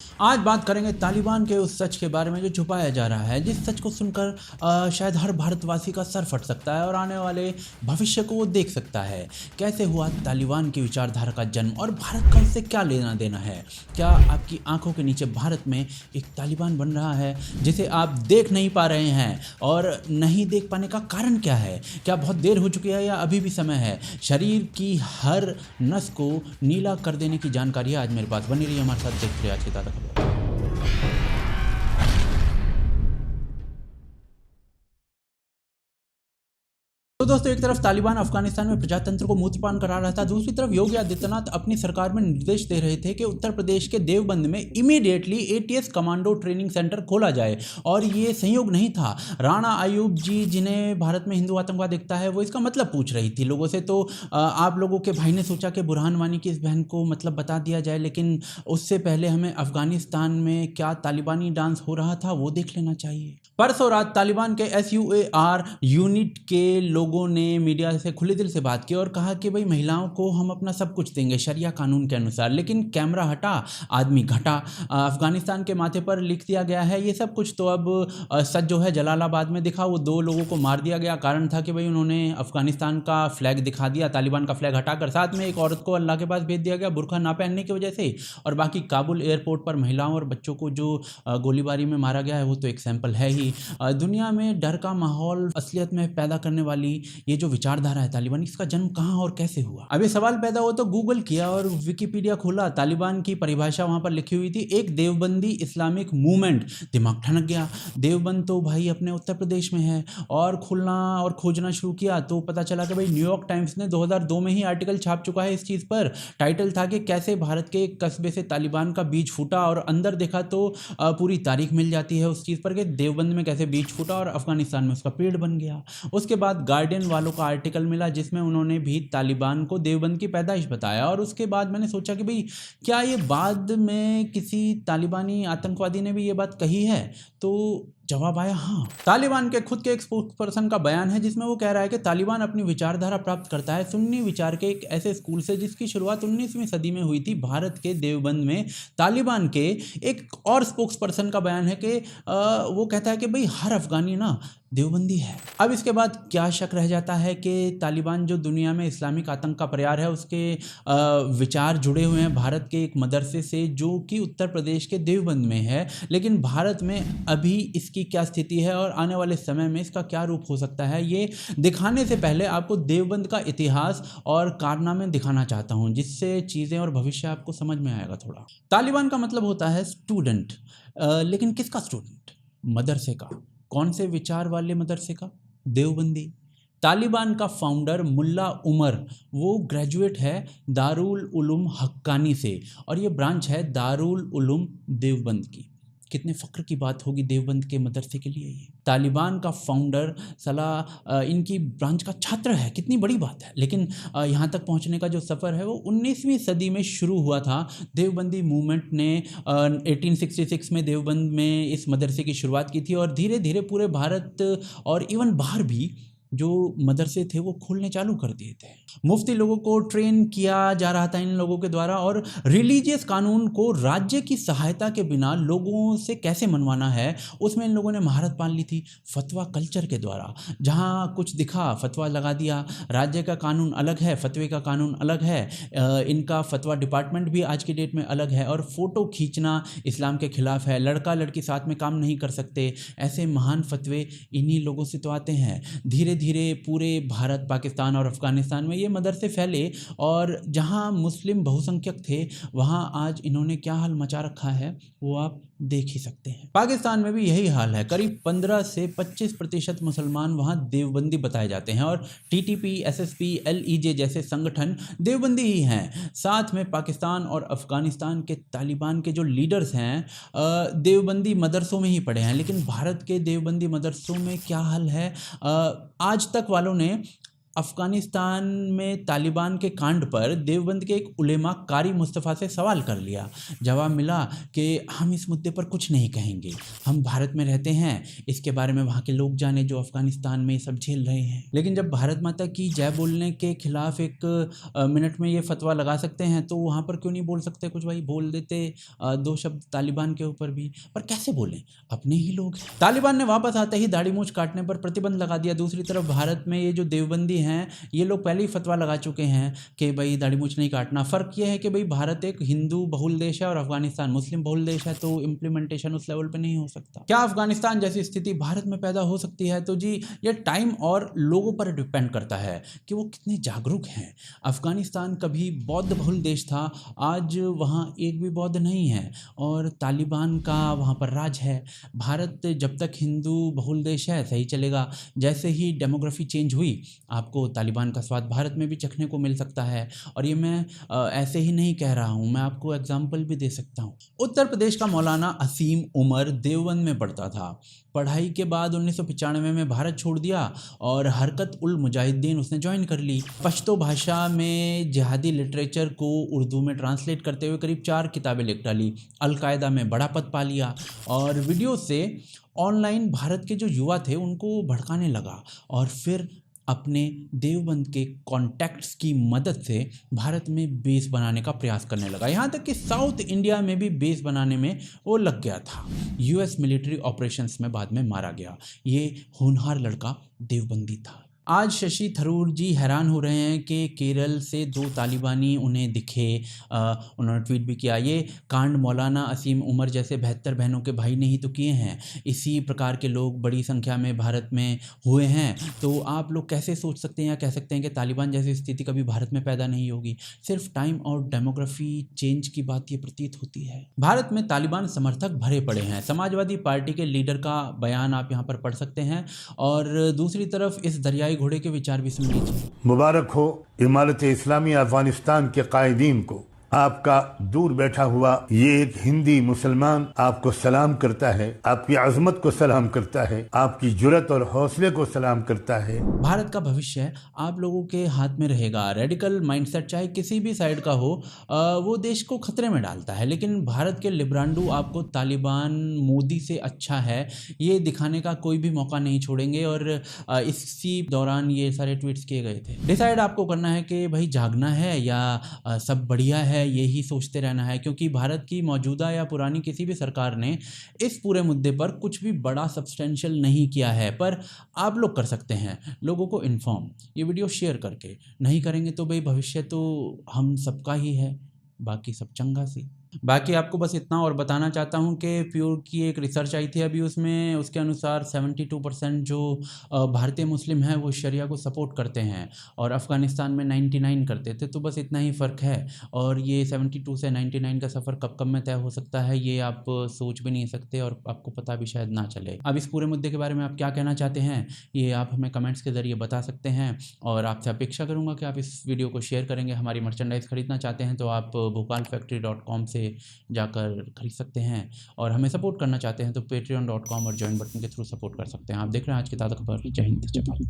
आज बात करेंगे तालिबान के उस सच के बारे में जो छुपाया जा रहा है, जिस सच को सुनकर शायद हर भारतवासी का सर फट सकता है और आने वाले भविष्य को वो देख सकता है। कैसे हुआ तालिबान की विचारधारा का जन्म और भारत का उससे क्या लेना देना है? क्या आपकी आंखों के नीचे भारत में एक तालिबान बन रहा है जिसे आप देख नहीं पा रहे हैं? और नहीं देख पाने का कारण क्या है? क्या बहुत देर हो चुकी है या अभी भी समय है? शरीर की हर नस को नीला कर देने की जानकारी आज मेरे पास। बनी रही हमारे साथ, देखते रहिए आज की ताज़ा खबर। तो दोस्तों, एक तरफ तालिबान अफगानिस्तान में प्रजातंत्र को मूत्रपान करा रहा था, दूसरी तरफ योगी आदित्यनाथ अपनी सरकार में निर्देश दे रहे थे कि उत्तर प्रदेश के देवबंद में immediately ATS commando training centre खोला जाए। और ये संयोग नहीं था। राणा आयूब जी, जिन्हें भारत में हिंदू आतंकवाद दिखता है, वो इसका मतलब पूछ रही थी लोगों से। तो आप लोगों के भाई ने सोचा कि बुरहान वानी की इस बहन को मतलब बता दिया जाए, लेकिन उससे पहले हमें अफगानिस्तान में क्या तालिबानी डांस हो रहा था वो देख लेना चाहिए। परसों रात तालिबान के SUAR यूनिट के लोगों ने मीडिया से खुले दिल से बात की और कहा कि भाई महिलाओं को हम अपना सब कुछ देंगे शरिया कानून के अनुसार। लेकिन कैमरा हटा, आदमी घटा। अफगानिस्तान के माथे पर लिख दिया गया है ये सब कुछ। तो अब सच जो है जलालाबाद में दिखा। वो 2 लोगों को मार दिया गया। कारण था कि भाई उन्होंने अफगानिस्तान का फ्लैग दिखा दिया, तालिबान का फ्लैग हटाकर। साथ में एक औरत को अल्लाह के पास भेज दिया गया बुर्का ना पहनने की वजह से। और बाकी काबुल एयरपोर्ट पर महिलाओं और बच्चों को जो गोलीबारी में मारा गया है वो तो एक सैंपल है ही। दुनिया में डर का माहौल असलियत में पैदा करने वाली ये जो विचारधारा है तालिबान, इसका जन्म कहाँ और कैसे हुआ? अब ये सवाल पैदा हो तो गूगल किया और विकिपीडिया खोला। तालिबान की परिभाषा वहां पर लिखी हुई थी, एक देवबंदी इस्लामिक मूवमेंट। दिमाग ठनक गया। देवबंद तो भाई अपने उत्तर प्रदेश में है। और खुलना और खोजना शुरू किया तो पता चला कि भाई न्यूयॉर्क टाइम्स ने 2002 में ही आर्टिकल छाप चुका है इस चीज़ पर। टाइटल था कि कैसे भारत के एक कस्बे से तालिबान का बीज फूटा। और अंदर देखा तो पूरी तारीख मिल जाती है उस चीज़ पर कि देवबंद में कैसे बीज फूटा और अफगानिस्तान में उसका पेड़ बन गया। उसके बाद गार्डियन वालों का आर्टिकल मिला जिसमें उन्होंने भी तालिबान को देवबंद की पैदाइश बताया। और उसके बाद मैंने सोचा कि भाई क्या ये बाद में किसी तालिबानी आतंकवादी ने भी ये बात कही है? तो जवाब आया हाँ। तालिबान के खुद के एक स्पोक्स पर्सन का बयान है जिसमें वो कह रहा है कि तालिबान अपनी विचारधारा प्राप्त करता है सुन्नी विचार के एक ऐसे स्कूल से जिसकी शुरुआत 19वीं सदी में हुई थी भारत के देवबंद में। तालिबान के एक और स्पोक्स पर्सन का बयान है कि वो कहता है कि भाई हर अफगानी ना देवबंदी है। अब इसके बाद क्या शक रह जाता है कि तालिबान जो दुनिया में इस्लामिक आतंक का प्रयार है उसके विचार जुड़े हुए हैं भारत के एक मदरसे से जो कि उत्तर प्रदेश के देवबंद में है। लेकिन भारत में अभी इसकी क्या स्थिति है और आने वाले समय में इसका क्या रूप हो सकता है, ये दिखाने से पहले आपको देवबंद का इतिहास और कारनामे दिखाना चाहता हूँ, जिससे चीज़ें और भविष्य आपको समझ में आएगा थोड़ा। तालिबान का मतलब होता है स्टूडेंट। लेकिन किसका स्टूडेंट? मदरसे का। कौन से विचार वाले मदरसे का? देवबंदी। तालिबान का फाउंडर मुल्ला उमर, वो ग्रेजुएट है दारुल उलूम हक्कानी से और ये ब्रांच है दारुल उलूम देवबंद की। कितने फ़ख्र की बात होगी देवबंद के मदरसे के लिए। ये तालिबान का फाउंडर सलाह इनकी ब्रांच का छात्र है, कितनी बड़ी बात है। लेकिन यहाँ तक पहुँचने का जो सफ़र है वो 19वीं सदी में शुरू हुआ था। देवबंदी मूवमेंट ने 1866 में देवबंद में इस मदरसे की शुरुआत की थी और धीरे धीरे पूरे भारत और इवन बाहर भी जो मदरसे थे वो खोलने चालू कर दिए थे। मुफ्ती लोगों को ट्रेन किया जा रहा था इन लोगों के द्वारा। और रिलीजियस कानून को राज्य की सहायता के बिना लोगों से कैसे मनवाना है उसमें इन लोगों ने महारत पाल ली थी फतवा कल्चर के द्वारा। जहाँ कुछ दिखा फतवा लगा दिया। राज्य का कानून अलग है, फतवे का कानून अलग है। इनका फतवा डिपार्टमेंट भी आज की डेट में अलग है। और फ़ोटो खींचना इस्लाम के ख़िलाफ़ है, लड़का लड़की साथ में काम नहीं कर सकते। ऐसे महान फतवे इन्हीं लोगों से तो आते हैं। धीरे धीरे पूरे भारत, पाकिस्तान और अफ़गानिस्तान में ये मदरसे फैले और जहाँ मुस्लिम बहुसंख्यक थे वहाँ आज इन्होंने क्या हाल मचा रखा है वो आप देख ही सकते हैं। पाकिस्तान में भी यही हाल है। करीब 15 से 25% मुसलमान वहाँ देवबंदी बताए जाते हैं और TTP, SSP, LEJ जैसे संगठन देवबंदी ही हैं। साथ में पाकिस्तान और अफ़गानिस्तान के तालिबान के जो लीडर्स हैं देवबंदी मदरसों में ही पढ़े हैं। लेकिन भारत के देवबंदी मदरसों में क्या हाल है? आज तक वालों ने अफगानिस्तान में तालिबान के कांड पर देवबंद के एक उलेमा कारी मुस्तफ़ा से सवाल कर लिया। जवाब मिला कि हम इस मुद्दे पर कुछ नहीं कहेंगे, हम भारत में रहते हैं, इसके बारे में वहाँ के लोग जाने जो अफगानिस्तान में ये सब झेल रहे हैं। लेकिन जब भारत माता की जय बोलने के खिलाफ एक मिनट में ये फतवा लगा सकते हैं तो वहाँ पर क्यों नहीं बोल सकते कुछ? भाई बोल देते दो शब्द तालिबान के ऊपर भी, पर कैसे बोलें, अपने ही लोग हैं। तालिबान ने वापस आते ही दाढ़ी मूंछ काटने पर प्रतिबंध लगा दिया। दूसरी तरफ भारत में ये जो देवबंदी हैं ये लोग पहले ही फतवा लगा चुके हैं कि भाई दाढ़ी मूंछ नहीं काटना। फ़र्क ये है कि भाई भारत एक हिंदू बहुल देश है और अफगानिस्तान मुस्लिम बहुल देश है, तो इम्प्लीमेंटेशन उस लेवल पे नहीं हो सकता। क्या अफगानिस्तान जैसी स्थिति भारत में पैदा हो सकती है? तो जी ये टाइम और लोगों पर डिपेंड करता है कि वो कितने जागरूक हैं। अफगानिस्तान कभी बौद्ध बहुल देश था, आज वहाँ एक भी बौद्ध नहीं है और तालिबान का वहाँ पर राज है। भारत जब तक हिंदू बहुल देश है सही चलेगा, जैसे ही डेमोग्राफी चेंज हुई आपको तालिबान का स्वाद भारत में भी चखने को मिल सकता है। और ये मैं ऐसे ही नहीं कह रहा हूँ, मैं आपको एग्जाम्पल भी दे सकता हूँ। उत्तर प्रदेश का मौलाना असीम उमर देवबंद में पढ़ता था। पढ़ाई के बाद 1995 में भारत छोड़ दिया और हरकत उल मुजाहिदीन उसने ज्वाइन कर ली। पश्तो भाषा में जिहादी लिटरेचर को उर्दू में ट्रांसलेट करते हुए करीब 4 किताबें लिख डाली। अलकायदा में बड़ा पद पा लिया और वीडियो से ऑनलाइन भारत के जो युवा थे उनको भड़काने लगा और फिर अपने देवबंद के कॉन्टैक्ट्स की मदद से भारत में बेस बनाने का प्रयास करने लगा। यहाँ तक कि साउथ इंडिया में भी बेस बनाने में वो लग गया था। यूएस मिलिट्री ऑपरेशंस में बाद में मारा गया। ये होनहार लड़का देवबंदी था। आज शशि थरूर जी हैरान हो रहे हैं कि केरल से 2 तालिबानी उन्हें दिखे। उन्होंने ट्वीट भी किया, ये कांड मौलाना असीम उमर जैसे 72 बहनों के भाई ने ही तो किए हैं। इसी प्रकार के लोग बड़ी संख्या में भारत में हुए हैं, तो आप लोग कैसे सोच सकते हैं या कह सकते हैं कि तालिबान जैसी स्थिति कभी भारत में पैदा नहीं होगी? सिर्फ टाइम और डेमोग्राफी चेंज की बात ये प्रतीत होती है। भारत में तालिबान समर्थक भरे पड़े हैं। समाजवादी पार्टी के लीडर का बयान आप यहाँ पर पढ़ सकते हैं और दूसरी तरफ इस दरियाई घोड़े के विचार भी सुन लीजिए। मुबारक हो इमारत इस्लामी अफगानिस्तान के कायदीन को। आपका दूर बैठा हुआ ये एक हिंदी मुसलमान आपको सलाम करता है, आपकी अजमत को सलाम करता है, आपकी जुर्रत और हौसले को सलाम करता है। भारत का भविष्य आप लोगों के हाथ में रहेगा। रेडिकल माइंडसेट चाहे किसी भी साइड का हो, वो देश को खतरे में डालता है, लेकिन भारत के लिब्रांडू आपको तालिबान मोदी से अच्छा है ये दिखाने का कोई भी मौका नहीं छोड़ेंगे। और इसी दौरान ये सारे ट्वीट्स किए गए थे। डिसाइड आपको करना है कि भाई जागना है या सब बढ़िया है यही सोचते रहना है, क्योंकि भारत की मौजूदा या पुरानी किसी भी सरकार ने इस पूरे मुद्दे पर कुछ भी बड़ा सब्सटेंशियल नहीं किया है। पर आप लोग कर सकते हैं लोगों को इन्फॉर्म, ये वीडियो शेयर करके। नहीं करेंगे तो भाई भविष्य तो हम सबका ही है, बाकी सब चंगा सी। बाकी आपको बस इतना और बताना चाहता हूँ कि प्योर की एक रिसर्च आई थी अभी, उसमें उसके अनुसार 72% जो भारतीय मुस्लिम हैं वो शरिया को सपोर्ट करते हैं और अफ़गानिस्तान में 99 करते थे। तो बस इतना ही फ़र्क है और ये 72 से 99 का सफ़र कब कब में तय हो सकता है ये आप सोच भी नहीं सकते और आपको पता भी शायद ना चले। अब इस पूरे मुद्दे के बारे में आप क्या कहना चाहते हैं ये आप हमें कमेंट्स के ज़रिए बता सकते हैं और आपसे अपेक्षा करूँगा कि आप इस वीडियो को शेयर करेंगे। हमारी मर्चेंडाइज़ खरीदना चाहते हैं तो आप भोपालफैक्ट्री.com से जाकर खरीद सकते हैं और हमें सपोर्ट करना चाहते हैं तो patreon.com और ज्वाइन बटन के थ्रू सपोर्ट कर सकते हैं। आप देख रहे हैं आज की ताज़ा खबर। जय हिंद, जय भारत।